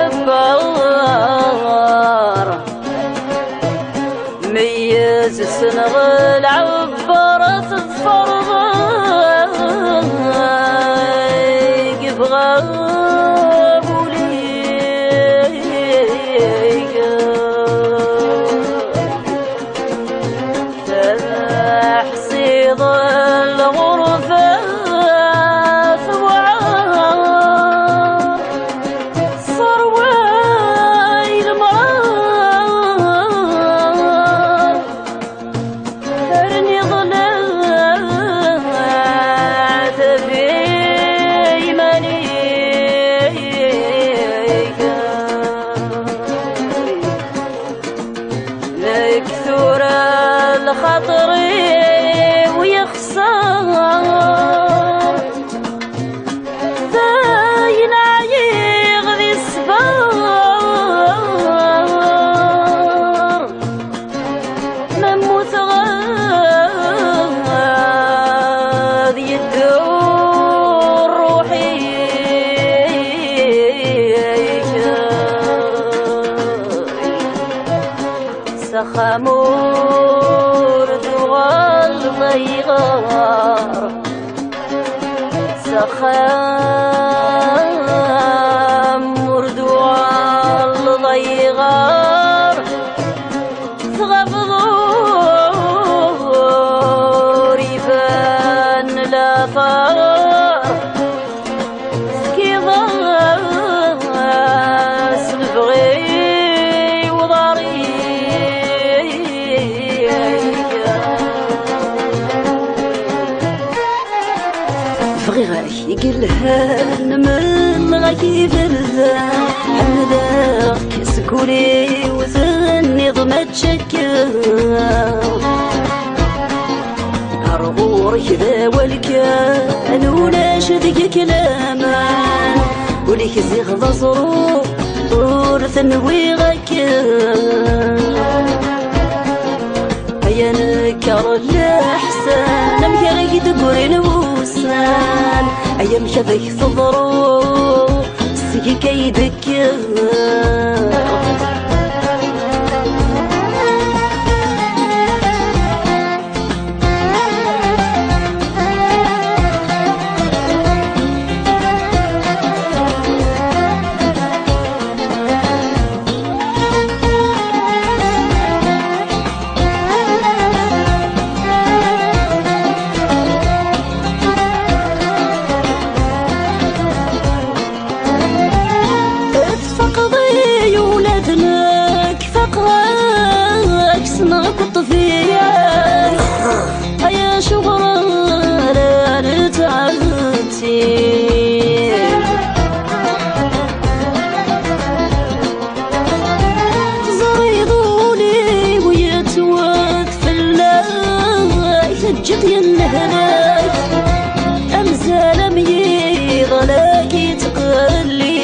حبار ميز السنغ العبارة تفرض يبغى تحصيد الغرفة يكثر الخطر ويخسر زين عيغ ذي السبار مموت غادي يدور روحي سخامور دوغال ضيغار سخامور دوغال ضيغار ثغفضور يبان لا فار سكي ضاس البغي وضاري يقلها نمل غيب الزان حمدك سكولي وزني ضمت شكا أرغور كذا والكان وناشدك كلامان وليك زيغ ضصرو طور ثنوي غكان هيا نكر الأحسان مكرك تقولين وسان أيام شبك صدرو سيكي كيدك سنقط فيا يا شغرا لا تعبتي زريضولي ويتوقف الله سجد ينهلاك أمزال ميض لك تقلي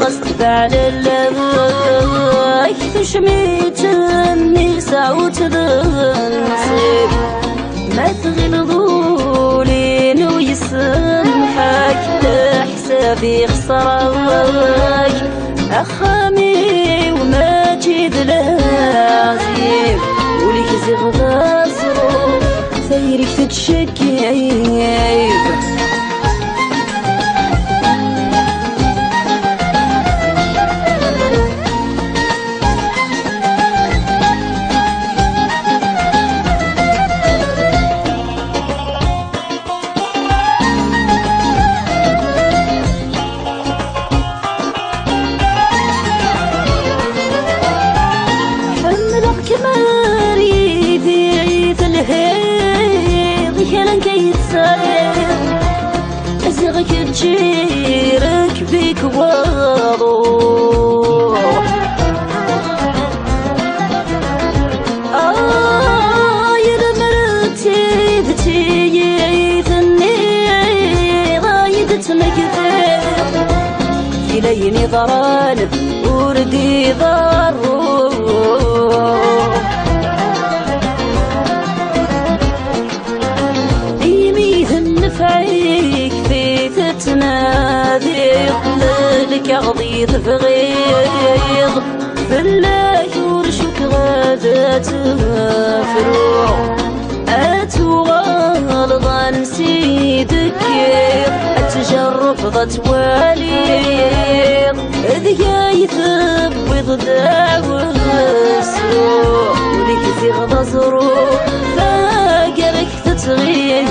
غصب على اللغاك تشميت النساء وتنصيب ما تغلظولين ويسمحك لحسابي خسراك أخامي وما جيد لازم وليك زيغ غازرو سيرك تتشكي كماري بيت الهيض كلن كيتساير أزغك تجيرك بيك واضح يا مرتي ذتي ثني ضايدت مكتب كليني ضران وردي ضرو تفغيض بالله ورشك غادة تفروع أتوغل نسيدك التجرب ضتوالي ذيا يثبض داوس وليك زيغ ضزرو فاقرك تتغير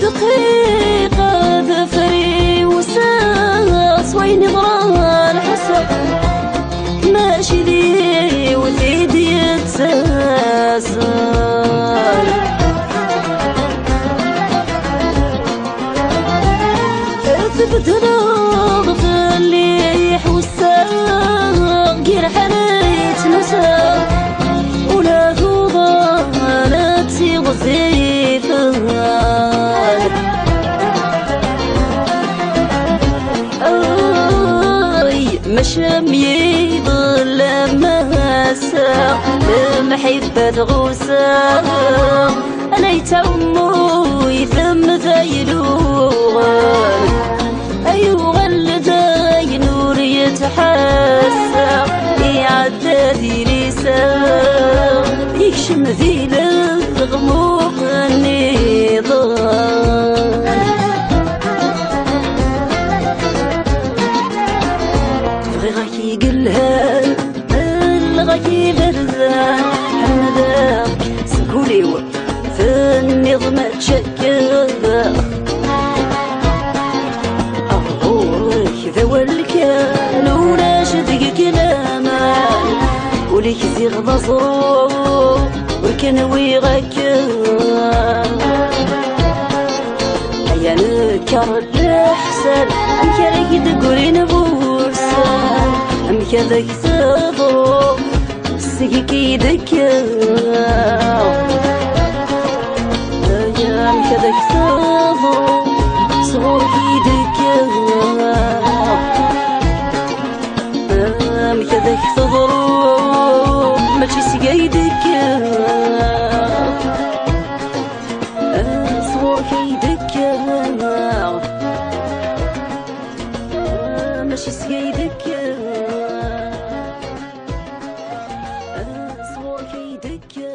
دقيقة ذفري وساس وين ضرا الحسن ماشي ذي وثيدي يتساسل ثبت نغف اللي يحوسا غير حنيت نسا ولا ذوضا لا تغزيفا مشم يضل مسا المحبة غوسا أنا يتمو يثم ذيلوغن أيوغ اللي نور يتحسى يعدى لسا يكشم ذي الغموق النظام غاكي قلها الغاكي برزا حمدا سكوليو في النظم تشكل أغورك ذا والكان وناشد كلامان وليك زيغ ضزرو وركن ويغاكان هيا نكر الحسن أمكارك تقولين بورسان أمكارك تضرب سيكي دكا يا أمكارك تضرب صغوركي دكا أمكارك تضرب ماشي سيكي دكا صغوركي دكا ماشي سيدك صغوركي دكا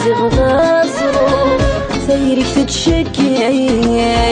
زغدا زرو ثيرك تتشكيب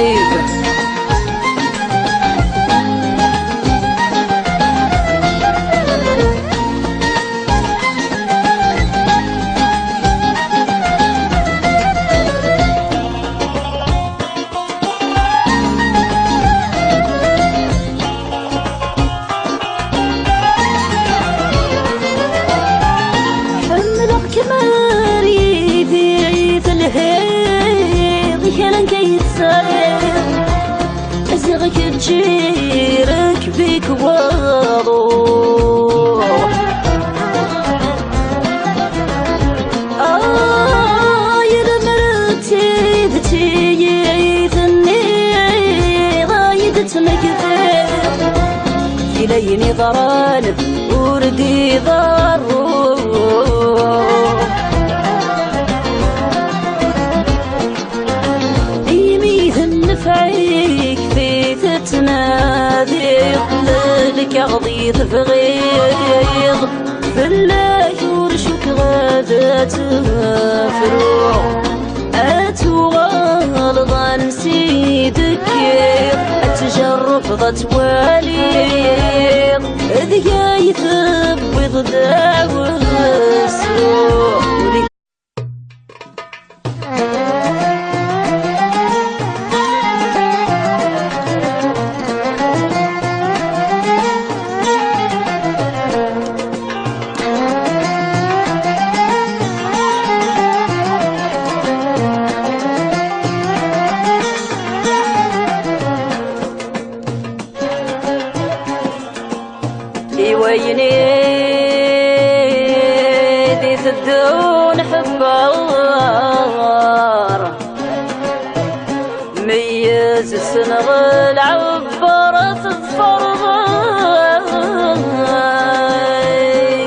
أزغك تجيرك بيك واضح يا مرتي ذتي ثني ضايد تمكثر في ليني ضران وردي ضروح فيك في تتنادي لك غضيض فغيض في الله ورشك غادة فروع أتوغالض نسيدك أتجرب ضت واليض ذيا يثبض داوى السوء ويني دي تدون حبار ميز السنغ العبارة الفرض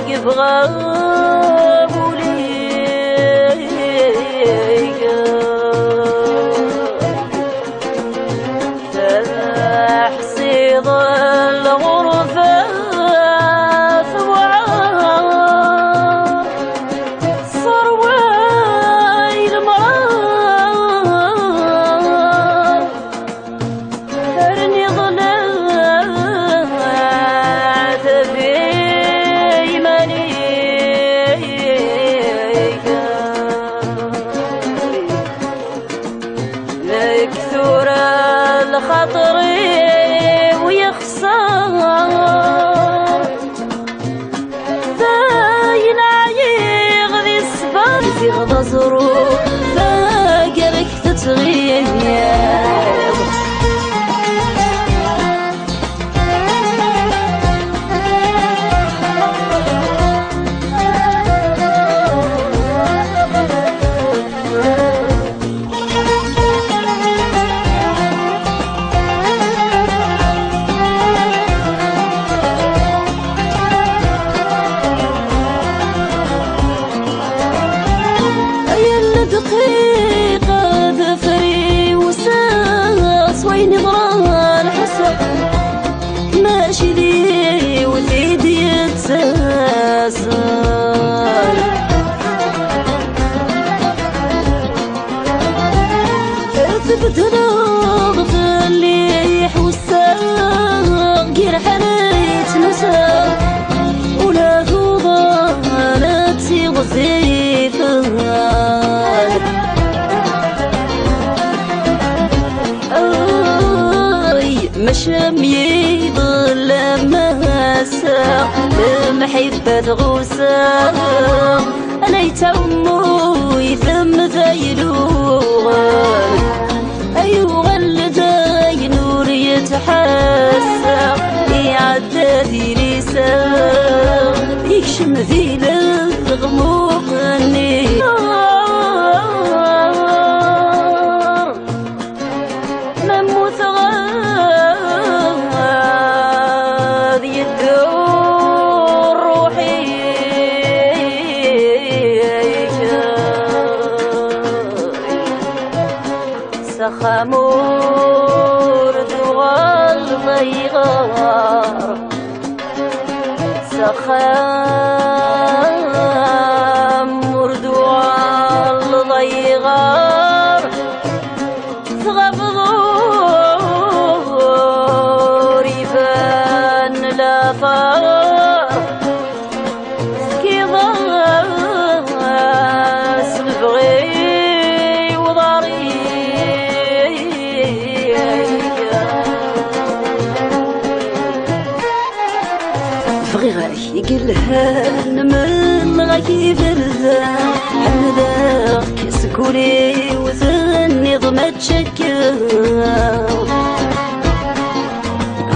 يبغى بوليك تحسيض الغرفة يكثر الخطر ويخسر زين عيغ ذي السبب في غضا زروق فاقرك تتغيب دقيقة ذفري وساس وين غرام الحسن ماشي ذي وثيدي يتساسر ثبت نغض الليح والساق جرح ريت نساق ولا غضانتي وزيفها مشم يضل مهسا المحبة غوسا ليت أمو يثم ذيلوغن أيوغا لداي نور يتحسا يعدى لسان يكشم ذي الغموقني نموت غادي الدور روحي سخامور دوغال ضيغار سخامور دوغال فغيغاك يقلها من غاكي فرزا حمداك سكولي وثني ضمت شكا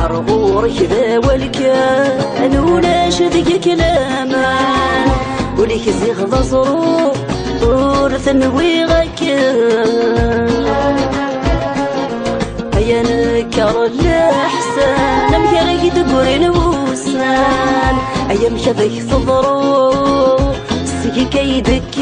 أرغور كذا والكان ولا شذك كلامان وليك زيغ ضصرو ورث نويغك هيا نكر الأحسان نمكرك تقولي نوسان أيام كذاك صدرو سكي كيدك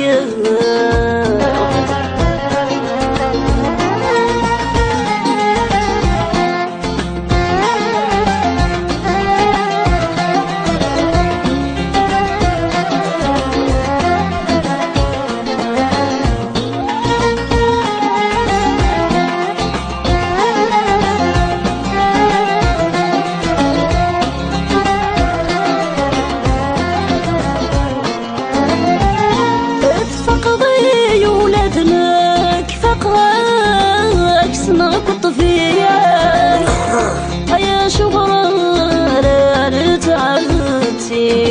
كنت فيا هيا شغرا لا تعبتي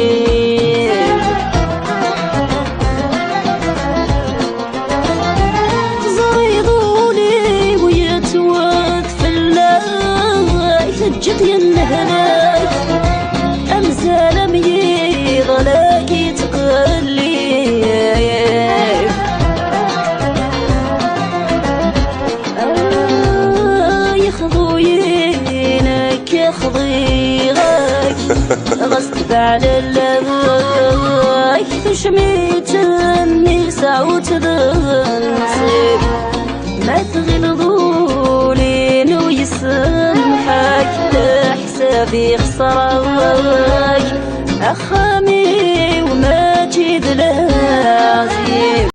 زريضوني ويتوقف الله ثجت يا النهلاك أمزال ميض لاقي تقلي غصب على اللغاك تشميت النساء وتنصيب ما تغلظولين ويسمحك لحسابي خسراك أخامي وما جيد لازم